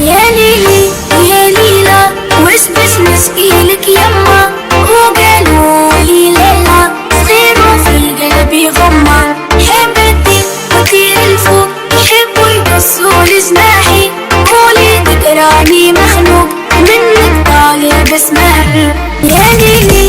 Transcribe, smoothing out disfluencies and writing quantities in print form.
يا ليلي يا ليلى وش مشكيلك يما، وقالوا لي ليلى صغير وفي قلبي غمة، حبتي وطير الفوق يحبوا يقصوا لجناحي، قولي تقراني مخنوق منك طالب اسمع. يا ليلي